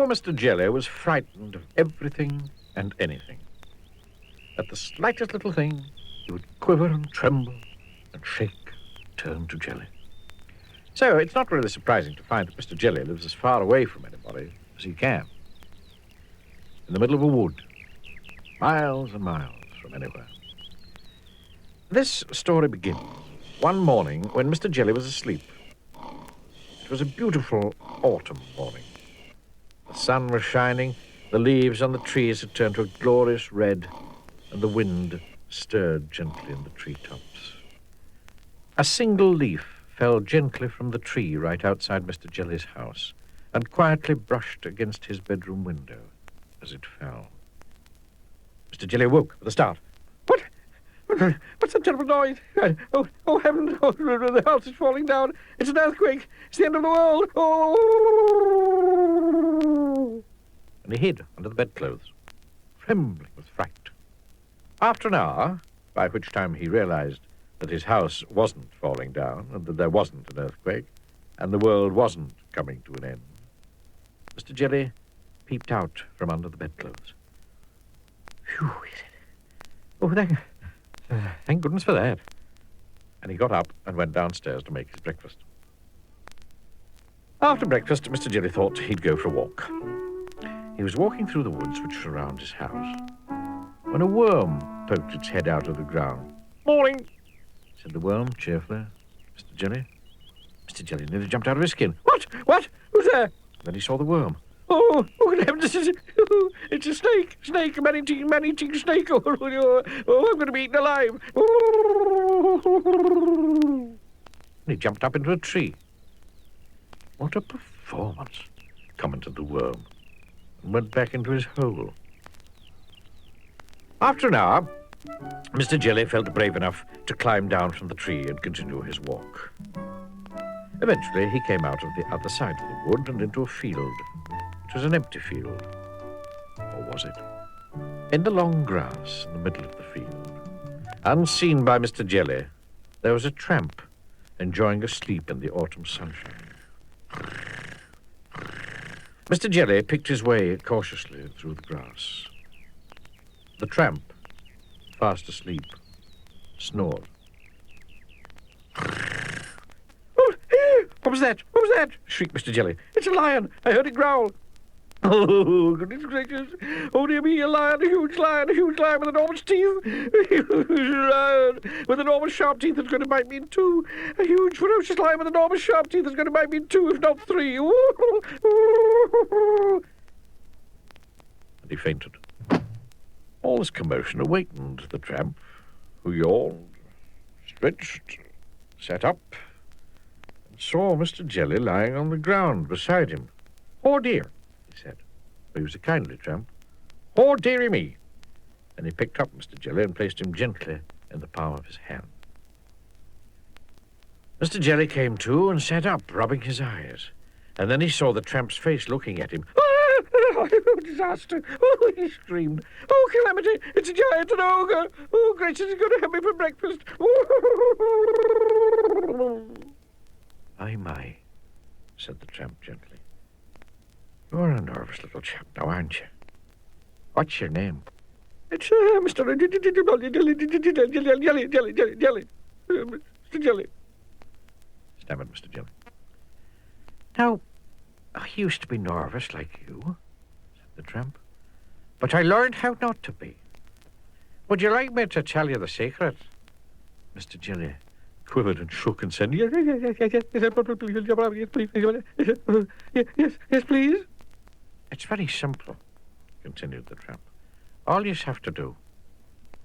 Poor Mr. Jelly was frightened of everything and anything. At the slightest little thing, he would quiver and tremble and shake, turn to jelly. So it's not really surprising to find that Mr. Jelly lives as far away from anybody as he can. In the middle of a wood, miles and miles from anywhere. This story begins one morning when Mr. Jelly was asleep. It was a beautiful autumn morning. The sun was shining, the leaves on the trees had turned to a glorious red, and the wind stirred gently in the treetops. A single leaf fell gently from the tree right outside Mr. Jelly's house and quietly brushed against his bedroom window as it fell. Mr. Jelly awoke with a start. What? What's that terrible noise? Oh, heaven! Oh, the house is falling down. It's an earthquake. It's the end of the world. Oh! And he hid under the bedclothes, trembling with fright. After an hour, by which time he realized that his house wasn't falling down and that there wasn't an earthquake and the world wasn't coming to an end, Mr. Jelly peeped out from under the bedclothes. Phew, he said. Oh, thank goodness for that. And he got up and went downstairs to make his breakfast. After breakfast, Mr. Jelly thought he'd go for a walk. He was walking through the woods which surround his house when a worm poked its head out of the ground. Morning, said the worm cheerfully. Mr. Jelly. Mr. Jelly nearly jumped out of his skin. What? Who's there? Then he saw the worm. Oh, good heavens, it's a snake, a man-eating snake. Oh, I'm going to be eaten alive. And he jumped up into a tree. What a performance, commented the worm, and went back into his hole. After an hour, Mr. Jelly felt brave enough to climb down from the tree and continue his walk. Eventually, he came out of the other side of the wood and into a field. It was an empty field. Or was it? In the long grass in the middle of the field, unseen by Mr. Jelly, there was a tramp enjoying a sleep in the autumn sunshine. Mr. Jelly picked his way cautiously through the grass. The tramp, fast asleep, snored. Oh, what was that? What was that? Shrieked Mr. Jelly. It's a lion. I heard it growl. Oh, goodness gracious. Oh, dear me, a huge lion with enormous teeth. A huge lion with enormous sharp teeth that's going to bite me in two. A huge, ferocious lion with enormous sharp teeth that's going to bite me in two, if not three. And he fainted. All this commotion awakened the tramp, who yawned, stretched, sat up, and saw Mr. Jelly lying on the ground beside him. Oh, dear, he said, for he was a kindly tramp. Oh, dearie me. And he picked up Mr. Jelly and placed him gently in the palm of his hand. Mr. Jelly came to and sat up, rubbing his eyes. And then he saw the tramp's face looking at him. Oh, disaster! Oh, he screamed. Oh, calamity! It's a giant, an ogre! Oh, gracious, he's going to have me for breakfast! My, said the tramp gently. You're a nervous little chap now, aren't you? What's your name? It's Mr. Jelly. Mr. Jelly, stammered Mr. Jelly. Now, I used to be nervous like you, said the tramp, but I learned how not to be. Would you like me to tell you the secret? Mr. Jelly quivered and shook and said, yes, please. It's very simple, continued the tramp. All you have to do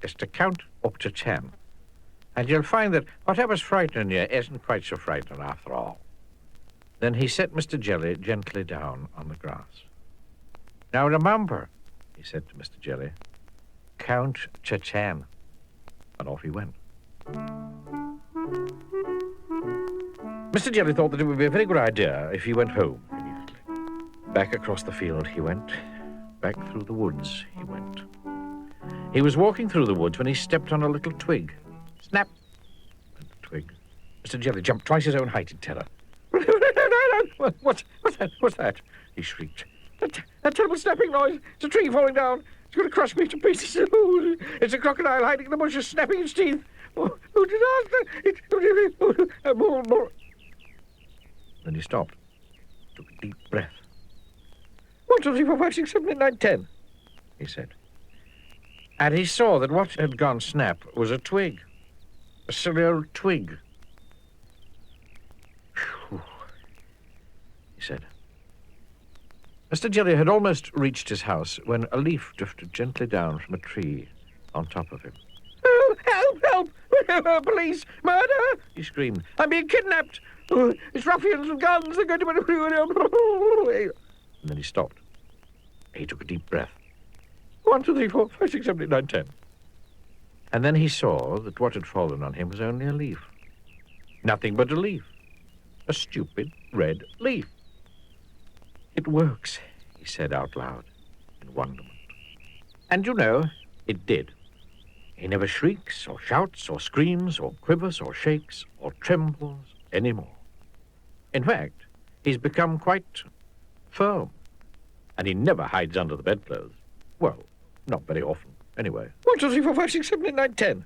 is to count up to 10, and you'll find that whatever's frightening you isn't quite so frightening after all. Then he set Mr. Jelly gently down on the grass. Now remember, he said to Mr. Jelly, count to 10. And off he went. Mr. Jelly thought that it would be a very good idea if he went home immediately. Back across the field he went. Back through the woods he went. He was walking through the woods when he stepped on a little twig. Snap! Went the twig. Mr. Jelly jumped twice his own height in terror. What's that? He shrieked. That terrible snapping noise. It's a tree falling down. It's going to crush me to pieces. It's a crocodile hiding in the bushes, snapping its teeth. Oh, disaster! More. Then he stopped, took a deep breath. 1, 2, 3, 4, 5, 6, 7, 8, 9, 10, he said. And he saw that what had gone snap was a twig, a silly old twig. Phew, he said. Mr. Jelly had almost reached his house when a leaf drifted gently down from a tree on top of him. Oh, help! Police! Murder! He screamed. I'm being kidnapped! Oh, it's ruffians with guns! They're going to... And then he stopped. He took a deep breath. 1, 2, 3, 4, 5, 6, 7, 8, 9, 10. And then he saw that what had fallen on him was only a leaf. Nothing but a leaf. A stupid red leaf. It works, he said out loud in wonderment. And you know, it did. He never shrieks or shouts or screams or quivers or shakes or trembles anymore. In fact, he's become quite firm. And he never hides under the bedclothes. Well, not very often, anyway. 1, 2, 3, 4, 5, 6, 7, 8, 9, 10.